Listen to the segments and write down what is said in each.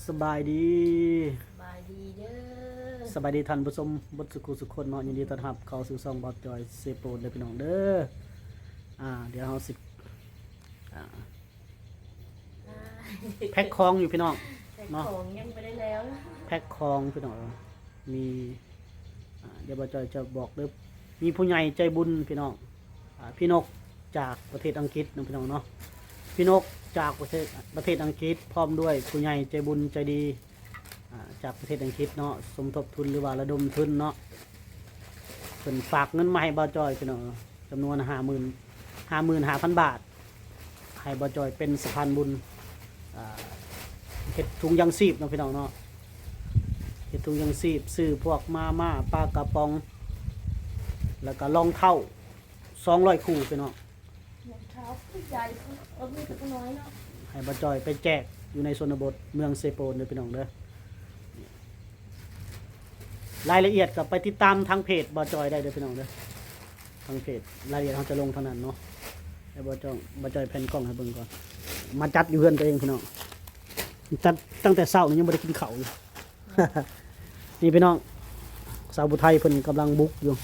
สบายดีสบายดีเด้อสบายดีท่านผู้ชมบดสุขุสุขคนเนาะยินดีต้อนรับเข้าสู่ช่องบอสจอยเซโปนเด้อพี่น้องเด้อเดี๋ยวเฮาสิอ่าแพ็คของอยู่พี่น้องแต่ของยังไม่ได้แล้วนะแพ็คของพี่น้องมีเดี๋ยวบอสจอยจะบอกเด้อมีผู้ใหญ่ใจบุญพี่น้องพี่นกจากประเทศอังกฤษนะพี่น้องเนาะพี่นกจากประเทศอังกฤษพร้อมด้วยผู้ใหญ่ใจบุญใจดีจากประเทศอังกฤษเนาะสมทบทุนหรือว่าระดมทุนเนาะเป็นฝากเงินมาให้บ่าวจอยพี่น้องจำนวน55,000 บาทให้บ่าวจอยเป็นสะพานบุญเฮ็ดถุงยางชีพเนาะพี่น้องเนาะเฮ็ดถุงยางชีพซื้อพวกมาม่าปลากระป๋องแล้วก็รองเท้า200 คู่พี่น้องรองเท้าผู้ใหญ่มีแต่ผู้น้อยเนาะให้บ่าวจอยไปแจกอยู่ในชนบทเมืองเซโปนเด้อพี่น้องเด้อรายละเอียดกับไปติดตามทางเพจบอจอยได้เด้อพี่น้องเด้อทางเพจรายละเอียดเขาจะลงเท่านั้นเนาะให้บอจอยแผ่นกล้องให้เบิ่งก่อนมาจัดอยู่เพื่อนตัวเองพี่น้องจัดตั้งแต่เช้านี่ยังไม่ได้กินข้าวอยู่ นี่พี่น้องสาวบุไทยเพิ่นกำลังบุกอยู่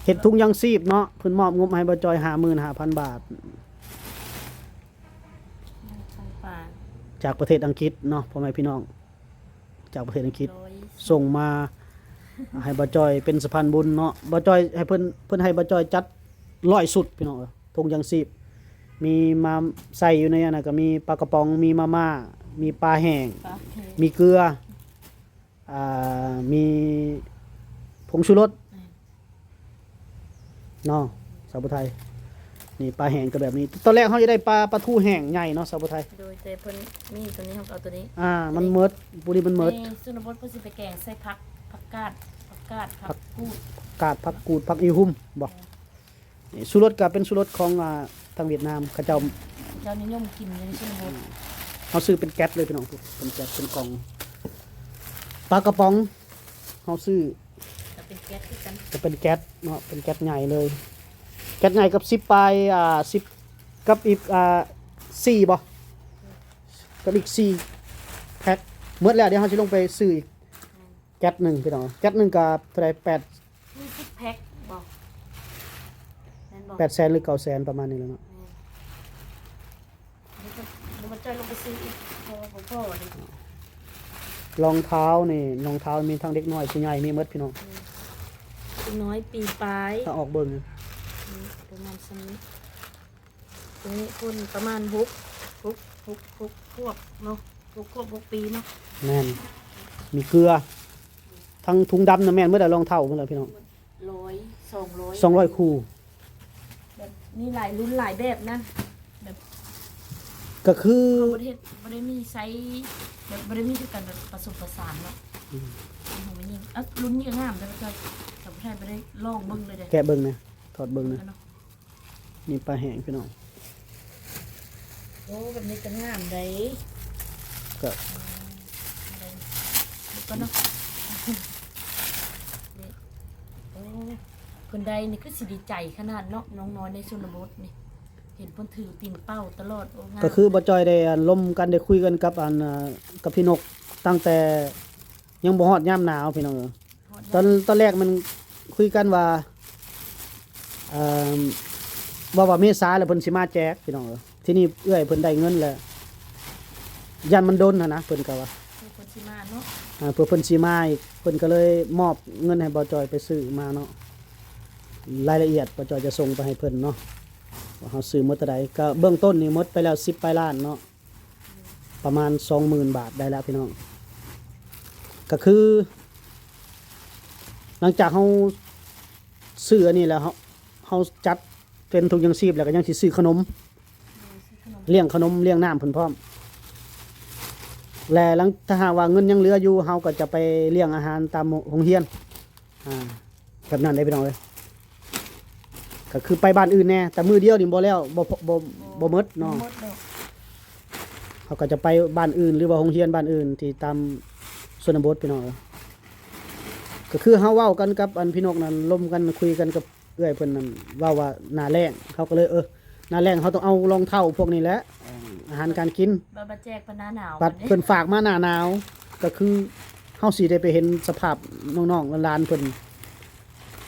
เห็ดทุงยังซีบเนาะเพิ่นมอบงบให้บอจอย55,000 บาทจากประเทศอังกฤษเนาะพ่อแม่พี่น้องจากประเทศอังกฤษส่งมาให้บ่จอยเป็นสะพานบุญเนาะบ่จอยให้เพิ่นให้บ่จอยจัด100 สุดพี่น้องธงยังชีพมีมาใส่อยู่ในอันนั้นก็มีปลากระป๋องมีมาม่ามีปลาแห้งมีเกลือมีผงชูรสเนาะสาวบุไทยนี่ปลาแห้งก็แบบนี้ตอนแรกเขาจะได้ปลาทูแห้งใหญ่เนาะสาวบุไทยโดยแต่เพิ่นมีตัวนี้เฮาเอาตัวนี้มันเมิดปุรีมันเมิดสุนบดเพิ่นสิไปแกงใส่ผักกาดผักกูดผักกูดผักอีหุ่มบ่นี่ชูรสก็เป็นชูรสของทางเวียดนามเขาเจ้านิยมกินในสุนบดเขาซื้อเป็นแก๊สเลยพี่น้องเป็นแก๊สเป็นกล่องปลากระป๋องเขาซื้อจะเป็นแก๊สคือกันจะเป็นแก๊สเนาะเป็นแก๊สใหญ่เลยแก๊สใหญ่กับ10 ปลาย10กับอีก4บ่กับอีก4แพ็คหมดแล้วเดี๋ยวเขาจะลงไปซื้ออีกแก๊ส1พี่น้องแก๊ส1กับเท่าไหร่มี10แพ็คบ่800,000หรือ900,000ประมาณนี้แหละเนาะมันจะลงไปซื้ออีกพอรองเท้านี่รองเท้ามีทั้งเด็กน้อยผู้ใหญ่มีหมดพี่น้องเด็กน้อยปีปลายถ้าออกเบิ่งประมาณซั้นตัวนี้คนประมาณ6ขวบเนาะ6 ขวบ 6 ปีเนาะแม่นมีเกลือทั้งถุงดำนะแม่นเมื่อใดรองเท้าเมื่อไรพี่น้อง200 คู่แบบมีหลายรุ่นหลายแบบนะแบบก็คือประเทศบ่ได้มีไซส์แบบบ่ได้มีคือกันแบบผสมผสานเนาะของมันยิ่งรุ่นนี้ก็งามแต่ว่าแต่บ่ใช่บ่ได้ลองเบิ่งเลยเด้แกะเบิ่งนะถอดเบิ่งนะนี่ปลาแห้งพี่น้องโอ้แบบนี้ก็งามได้ก็เนาะโอ้คนใดนี่คือสิดีใจขนาดเนาะน้องน้อยในชนบทนี่เห็นเพิ่นถือปิ่นเป้าตลอดโอ้งามก็คือบ่จอยได้ล้มกันได้คุยกันกับกับพี่นกตั้งแต่ยังบ่ฮอดยามหนาวพี่น้องตอนแรกมันคุยกันว่าว่าเมษาแล้วเพิ่นสิมาแจกพี่น้องทีนี้เอื้อยเพิ่นได้เงินแล้วยันมันโดนนะเพิ่นก็ว่าเพิ่นสิมาเนาะเพื่อเพิ่นสิมาอีกเพิ่นก็เลยมอบเงินให้บ่จอยไปซื้อมาเนาะรายละเอียดบ่จอยจะส่งไปให้เพิ่นเนาะว่าเฮาซื้อหมดเท่าใดก็เบื้องต้นนี่หมดไปแล้ว10 ปลายล้านเนาะประมาณ 20,000 บาทได้แล้วพี่น้องก็คือหลังจากเฮาซื้ออันนี้แล้วเฮาจัดเป็นถุงยังชีพแล้วก็ยังสิซื้อขนมเลี้ยงขนมเลี้ยงน้ำเพิ่นพร้อมและหลังถ้าหากว่าเงินยังเหลืออยู่เฮาก็จะไปเลี้ยงอาหารตามโรงเรียนแบบนั้นได้พี่น้องเอ้ยก็คือไปบ้านอื่นแน่แต่มื้อเดียวนี่บ่แล้วบ่หมดเนาะเฮาก็จะไปบ้านอื่นหรือว่าโรงเรียนบ้านอื่นที่ตามชนบทพี่น้องก็คือเฮาเว้ากันกับพี่นกนั่นร่วมกันคุยกันกับเอื้อยเพิ่นนั่นว่าหน้าแล้งเขาก็เลยหน้าแล้งเขาต้องเอารองเท้าพวกนี้แหละ อาหารการกิน มาแจกปะหน้าหนาว บัดเพิ่นฝากมาหน้าหนาวก็คือเฮาสิได้ไปเห็นสภาพน้องๆหลานๆเพิ่น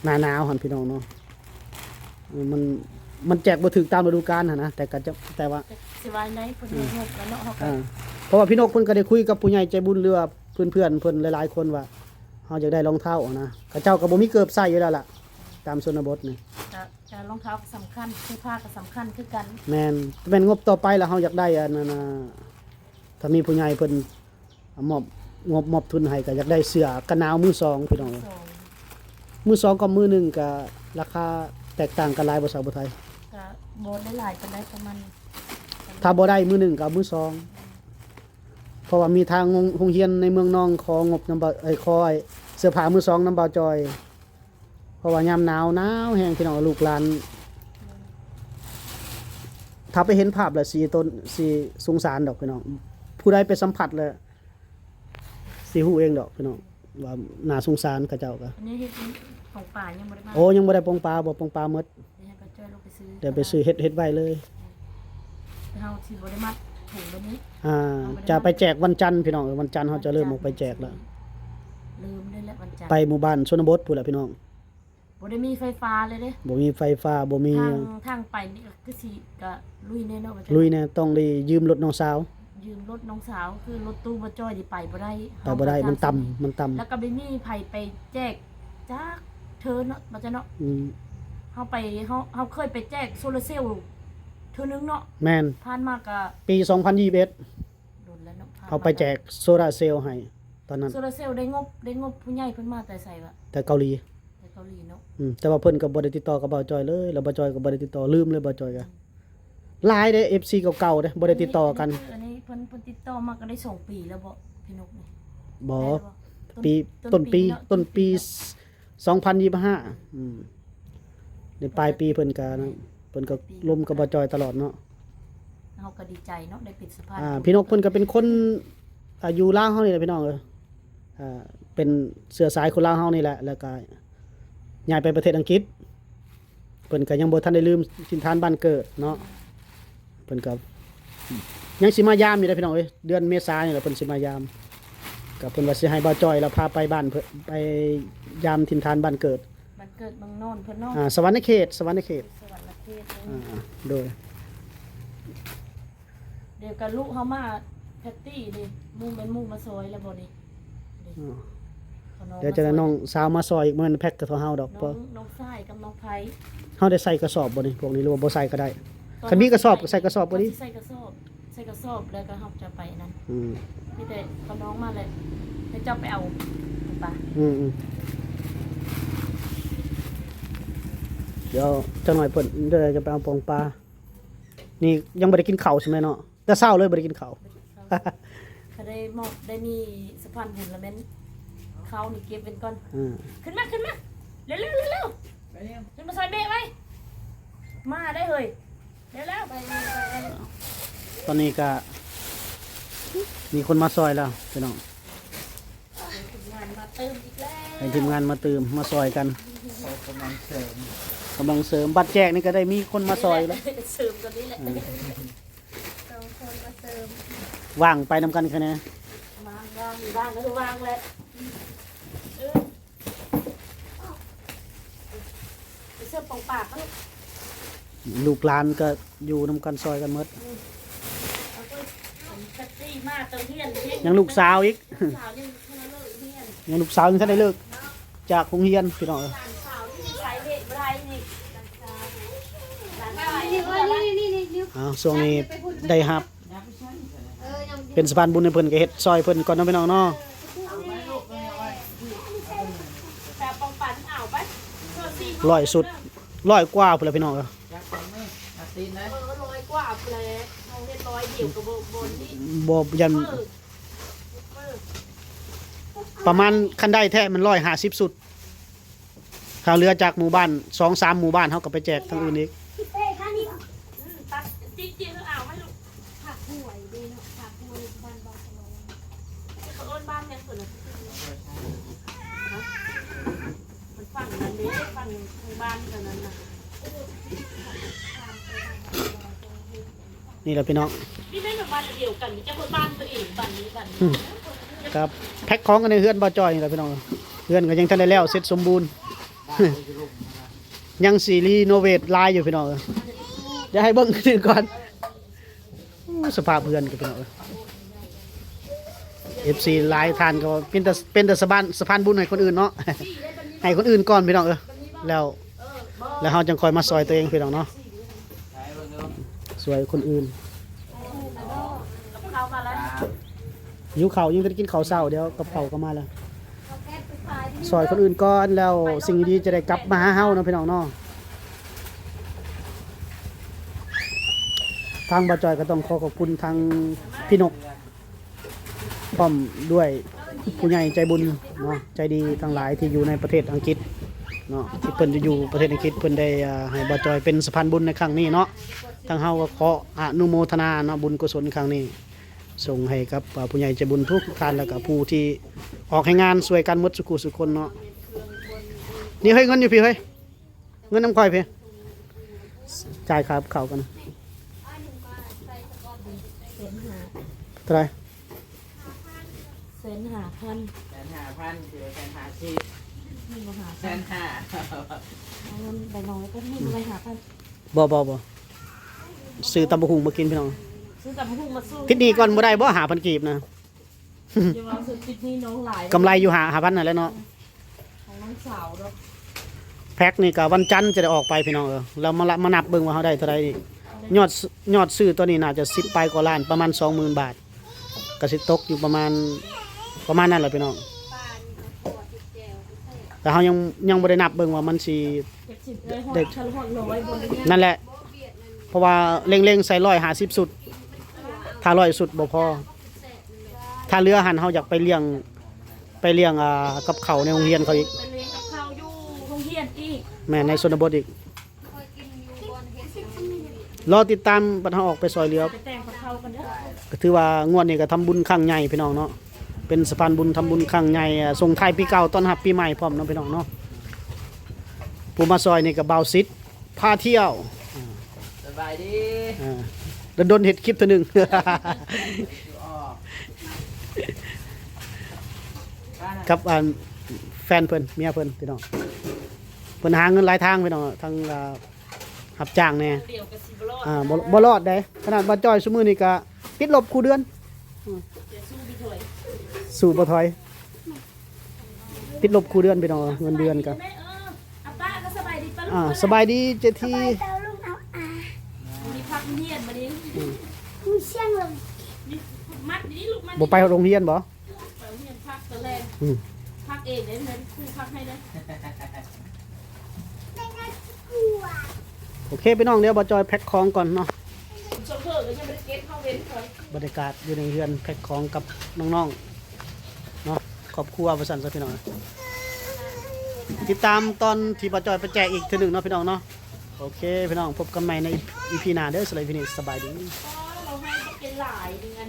หน้าหนาวหั่นพี่น้องเนาะมันแจกบ่ถึกตามฤดูกาลหั่นนะแต่ว่า สิว่าไหนเพิ่นให้งบแล้วเนาะเฮาก็ เพราะว่าพี่นกเพิ่นก็ได้คุยกับผู้ใหญ่ใจบุญเรือเพื่อนๆเพิ่นหลายๆคนว่าเฮาอยากได้รองเท้านะเขาเจ้าก็บ่มีเกือบใส่อยู่แล้วล่ะตามชนบทนี่ จะรองเท้าก็สำคัญเสื้อผ้าก็สำคัญคือกัน แม่นงบต่อไปแล้วเฮาอยากได้อันนั้นน่ะถ้ามีผู้ใหญ่เพิ่นมอบทุนให้ก็อยากได้เสื้อกันหนาวมือสองพี่น้อง สอง มือสองกับมือหนึ่งก็ราคาแตกต่างกันหลายบ่สาวบ่ไทย ก็บ่ได้หลายปานใดประมาณ ถ้าบ่ได้มือหนึ่งก็เอามือสองเพราะว่ามีทางโรงเรียนในเมืองนองของบนำบ่ขอไอ้เสื้อผ้ามือสองนำบ่าวจอย เพราะว่ายามหนาวแห้งพี่น้องลูกหลานถ้าไปเห็นภาพแล้วสิสงสารดอกพี่น้องผู้ใดไปสัมผัสแล้วสิฮู้เองดอกพี่น้องว่าน่าสงสารเขาเจ้าก็ อันนี้เฮ็ดของป่ายังบ่ได้มา โอ้ยังบ่ได้ปองปลาบ่ปองปลาหมด ให้ป้าจ้อยลงไปซื้อ เดี๋ยวไปซื้อเฮ็ดไว้เลย เฮาสิบ่ได้มัดถุงแบบนี้ จะไปแจกวันจันทร์พี่น้องวันจันทร์เขาจะเริ่มออกไปแจกแล้ว ลืมได้แล้ววันจันทร์ ไปหมู่บ้านชนบทพู้นแหละพี่น้อง บ่ได้มีไฟฟ้าเลยเด้ บ่มีไฟฟ้าบ่มี ทางไปนี่ก็คือสิก็ลุยแน่เนาะว่าจะ ลุยแน่ต้องได้ยืมรถน้องสาว ยืมรถน้องสาวคือรถตู้บ่จ้อยที่ไปบ่ได้ ไปบ่ได้มันต่ำ แล้วก็บ่มีไผไปแจกจักเธอเนาะบ่จะเนาะ อืม เฮาเคยไปแจกโซลาร์เซลล์เธอนึงเนาะ แม่น ผ่านมาก็ ปี 2021 โดนแล้วเนาะ เขาไปแจกโซลาร์เซลล์ให้ตอนนั้น โซลาร์เซลล์ได้งบผู้ใหญ่เพิ่นมาแต่ใส่ว่า แต่เกาหลี แต่เกาหลีเนาะ แต่ว่าเพิ่นก็บ่ได้ติดต่อกับบ่าวจอยเลยแล้วบ่าวจอยก็บ่ได้ติดต่อลืมเลยบ่าวจอยก็หลายเด้ FC เก่าๆเด้บ่ได้ติดต่อกัน อันนี้เพิ่นติดต่อมาก็ได้2ปีแล้วบ่พี่นกนี่ บ่ ได้แล้ว ปีต้นปี เนาะ ต้นปี2025ในปลายปีเพิ่นก็นะเพิ่นก็ลมกับบ่าวจอยตลอดเนาะ เฮาก็ดีใจเนาะได้เป็นสะพาน พี่นกเพิ่นก็เป็นคนอยู่ลาวเฮานี่แหละพี่น้องเป็นเสื้อสายคนลาวเฮานี่แหละแล้วก็ย้ายไปประเทศอังกฤษเพิ่นก็ยังบ่ทันได้ลืมถิ่นฐานบ้านเกิดเนาะเพิ่นก็ยังสิมายามอยู่เด้อพี่น้องเอ้ยเดือนเมษายนนี่แหละเพิ่นสิมายามก็เพิ่นว่าสิให้บ่าวจ้อยแล้วพาไปบ้านเพิ่นไปยามถิ่นฐานบ้านเกิด มันเกิดเมืองนอนเพิ่นเนาะ สวรรค์เขตสวรรค์เขต โดย เดี๋ยวกับลูกเฮามาแพตตี้ดิมุ่งเป็นมุ่งมาซอยแล้วบ่นี่ เดี๋ยวจะได้น้องสาวมาซอยอีกมื้อนึงแพ็คกับเฮาดอก น้องชายกับน้องไผ เฮาได้ใส่กระสอบบ่นี่พวกนี้หรือว่าบ่ใส่ก็ได้คันมีกระสอบก็ใส่กระสอบบ่ดิ ใส่กระสอบแล้วก็เฮาจะไปนั่น อืม มีแต่กับน้องมาเลยให้เจ้าไปเอาป่ะ เดี๋ยวจังหน่อยเพิ่นเดี๋ยวจะไปเอาปองปลานี่ยังบ่ได้กินข้าวใช่ไหมเนาะแต่เช้าเลยบ่ได้กินข้าว ถ้าได้มอบได้มีสะพานบุญละแม่นเขานี่เก็บเป็นก่อน อ่า ขึ้นมาเร็วขึ้นมาใส่เบะไว้มาได้เฮ้ยเร็วไป ตอนนี้ก็มีคนมาซอยแล้วพี่น้อง งานมาเติมอีกแล้ว ให้ทีมงานมาเติมมาซอยกันกำลังเสริมบัตรแจกนี่ก็ได้มีคนมาซอยแล้ว เสริมตัวนี้แหละสองคนมาเสริม ว่างไปนำกันคะแนน วางก็คือวางเลยเสื้อปองปากก็ ลูกหลานก็อยู่นำกันซอยกันหมด เอาไปแท็กซี่มาเติมเทียน ยังลูกสาวอีก สาวยังเท่านั้นเลยเทียน ยังลูกสาวยังทันได้เลิกจากโรงเรียนพี่น้อง สาวที่ใช้เด็กไรนี่ ช่วงนี้ได้รับเป็นสะพานบุญในเพิ่นก็เฮ็ดซอยเพิ่นก่อนเนาะพี่น้องเนาะ แต่ปองปันเอาไป ร้อยสุดร้อยกว่าพุ่นล่ะพี่น้อง ร้อยกว่าเลยเอาเรียบร้อยเดี่ยวกับบนนี่ บ่ยันประมาณคันได้แท้มัน150สุดถ้าเหลือจากหมู่บ้าน 2-3 หมู่บ้านเฮาก็ไปแจกทางอื่นอีก ตัดจิ๊กเอาไหมลูก ผักหวยดีเนาะผักหวยบ้านบอสโล เขาเอิ้นบ้านยังส่วนละมันฝั่งนั้นนี้ฝั่งทางบ้านกันนั้นนะ นี่แหละพี่น้อง พี่ไม่หนู บ้านเดียวกันจะคนบ้านตัวเองบ้านนี้บ้านนี้ ครับแพ็คของกันในเฮือนบ่จอยนี่แหละพี่น้องเฮือนก็ยังทันได้แล้วเสร็จสมบูรณ์ ยังซีรีโนเวทลายอยู่พี่น้องเดี๋ยวให้เบิ่งกันก่อนสภาพเฮือนกับพี่น้องFC ลายทานก็เป็นแต่สะพานบุญให้คนอื่นเนาะ ให้คนอื่นก่อนพี่น้องแล้วเฮาจังคอยมาซอยตัวเองพี่น้องเนาะสวยคนอื่น กับข้าวมาแล้ว หิวข้าวยังจะได้กินข้าวเช้าเดี๋ยวกับข้าวก็มาแล้ว เอาแก๊สไปขายที่ ซอยคนอื่นก่อนแล้วสิ่งดีๆจะได้กลับมาหาเฮาเนาะพี่น้องเนาะทางบ่จอยก็ต้องขอขอบคุณทางพี่นกพร้อมด้วยผู้ใหญ่ใจบุญเนาะใจดีทั้งหลายที่อยู่ในประเทศอังกฤษเนาะที่เพิ่นจะอยู่ประเทศอังกฤษเพิ่นได้ให้บ่จอยเป็นสะพานบุญในครั้งนี้เนาะทางเฮาก็ขออนุโมทนาเนาะบุญกุศลครั้งนี้ส่งให้กับผู้ใหญ่ใจบุญทุกท่านแล้วก็ผู้ที่ออกให้งานช่วยกันหมดสุขุสุคนเนาะนี่เฮ้ยเงินอยู่พี่เฮ้ยเงินน้ำข่อยพี่จ่ายค่าข้าวกันนะ เซนหา เท่าไหร่ เซนหาพัน 1,500คือ1,500 นี่มาหา 1,500 เอาเงินไปน้อยก็ให้ไปหาพัน บ่ซื้อตำบักหุ่งมากินพี่น้อง ซื้อกับพุ่งมาสู้ ทิศนี้ก่อนบ่ได้บ่หาพันกีบนะ เดี๋ยวเราซื้อติดนี้น้องหลาย กำไรอยู่หาพันนั่นแหละเนาะ ของน้องสาวเนาะ แพ็คนี่ก็วันจันทร์จะได้ออกไปพี่น้องเรามานับเบิ่งว่าเฮาได้เท่าไหร่นี่ยอดซื้อตัวนี้น่าจะ10 ปลายกว่าล้านประมาณ 20,000 บาทก็สิตกอยู่ประมาณนั้นแหละพี่น้อง ปานขวดติดแจวไม่ใช่ แต่เฮายังบ่ได้นับเบิ่งว่ามันสิ 70เลยหอดชั้นหอดร้อยบนนี้ นั่นแหละ เพราะว่าเร่งๆใส่150สุดถ้า100สุดบ่พอถ้าเรือหันเฮาอยากไปเลี้ยงกับเขาวในโรงเรียนเขาอีก ไปเลี้ยงกับข้าวอยู่โรงเรียนอีก แม่ในชนบทอีก คอยกินอยู่บนเฮ็ดเสียง รอติดตามบัดเฮาออกไปซอยเรือ ไปแต่งกับข้าวกันเด้อ ก็ถือว่างวดนี้ก็ทำบุญครั้งใหญ่พี่น้องเนาะเป็นสะพานบุญทำบุญครั้งใหญ่ส่งท้ายปีเก่าต้อนรับปีใหม่พร้อมเนาะพี่น้องเนาะผู้มาซอยนี่ก็เบาซิดพาเที่ยว สบายดี โดนเฮ็ดคลิปเทื่อหนึง อยู่ออก กับแฟนเพิ่นเมียเพิ่นพี่น้องเพิ่นหาเงินหลายทางพี่น้องทั้งรับจ้างแน่ เดียวกับสิบรอด บ่รอดได้ขนาดบ่จ้อยซุมื้อนี้ก็ติดลบคู่เดือน เดี๋ยวสู้พี่ถอย สู่บ่ถอยติดลบคู่เดือนพี่น้องเงินเดือนก็ แม่อาป้าก็สบายดีป้าลูก สบายดีเจที มีพักเฮียนมาดิ มึงเชี่ยงลง มัดดิลูกมัด บ่ไปโรงเรียนบ่ ไปเฮียนพักตะแรง อืม พักเองได้ไหมครูพักให้นะ โอเคพี่น้องเดี๋ยวบ่จอยแพ็คของก่อนเนาะ โชเฟอร์ก็ยังไม่ได้เก็บเข้าเว้นเขา บรรยากาศอยู่ในเรือนแพ็คของกับน้องๆเนาะครอบครัวประสันซะพี่น้องติดตามตอนที่บ่จอยไปแจกอีกเทีนึงเนาะพี่น้องเนาะโอเคพี่น้องพบกันใหม่ใน EP หน้าเด้อสำหรับพี่นี่สบายดี เราให้ก็เป็นหลายเดือน